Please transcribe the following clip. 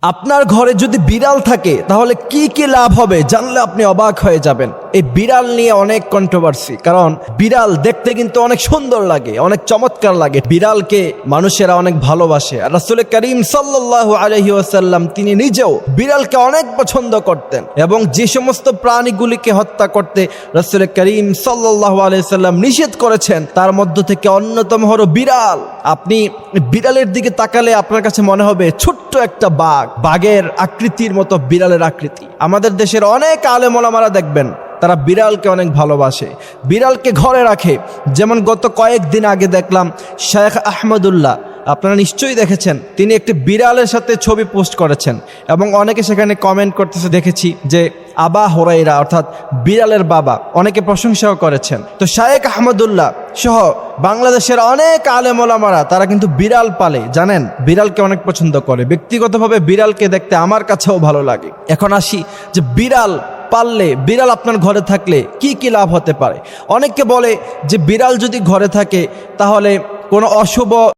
আপনার ঘরে যদি বিড়াল থাকে তাহলে কি কি লাভ হবে জানলে আপনি অবাক হয়ে যাবেন। এই বিড়াল নিয়ে অনেক কন্ট্রোভার্সি, কারণ বিড়াল দেখতে কিন্তু অনেক সুন্দর লাগে, অনেক চমৎকার লাগে। বিড়ালকে মানুষেরা অনেক ভালোবাসে। আর রাসূল করিম সাল্লাল্লাহু আলাইহি ওয়াসাল্লাম তিনি নিজেও বিড়ালকে অনেক পছন্দ করতেন, এবং যে সমস্ত প্রাণীগুলিকে হত্যা করতে রাসূল করিম সাল্লাল্লাহু আলাইহি ওয়াসাল্লাম নিষেধ করেছেন তার মধ্য থেকে অন্যতম হলো বিড়াল। আপনি বিড়ালের দিকে তাকালে আপনার কাছে মনে হবে ছোট্ট একটা বাঘ, বাঘের আকৃতির মতো বিড়ালের আকৃতি। আমাদের দেশের অনেক আলেম ওলামারা দেখবেন তারা বিড়ালকে অনেক ভালোবাসে, বিড়ালকে ঘরে রাখে। যেমন গত কয়েকদিন আগে দেখলাম শেখ আহমদুল্লাহ, আপনারা নিশ্চয়ই দেখেছেন, তিনি একটি বিড়ালের সাথে ছবি পোস্ট করেছেন এবং অনেকে সেখানে কমেন্ট করতেছে দেখেছি যে আবা হুরায়রা অর্থাৎ বিড়ালের বাবা, অনেকে প্রশংসাও করেছেন। তো শেখ আহমদুল্লাহ সহ বাংলাদেশের অনেক আলেম ওলামারা তারা কিন্তু বিড়াল পালে, জানেন, বিড়ালকে অনেক পছন্দ করে। ব্যক্তিগতভাবে বিড়ালকে দেখতে আমার কাছেও ভালো লাগে। এখন আসি যে বিড়াল পাললে, বিড়াল আপনার ঘরে থাকলে কি কি লাভ হতে পারে। অনেকে বলে যে বিড়াল যদি ঘরে থাকে তাহলে কোনো অশুভ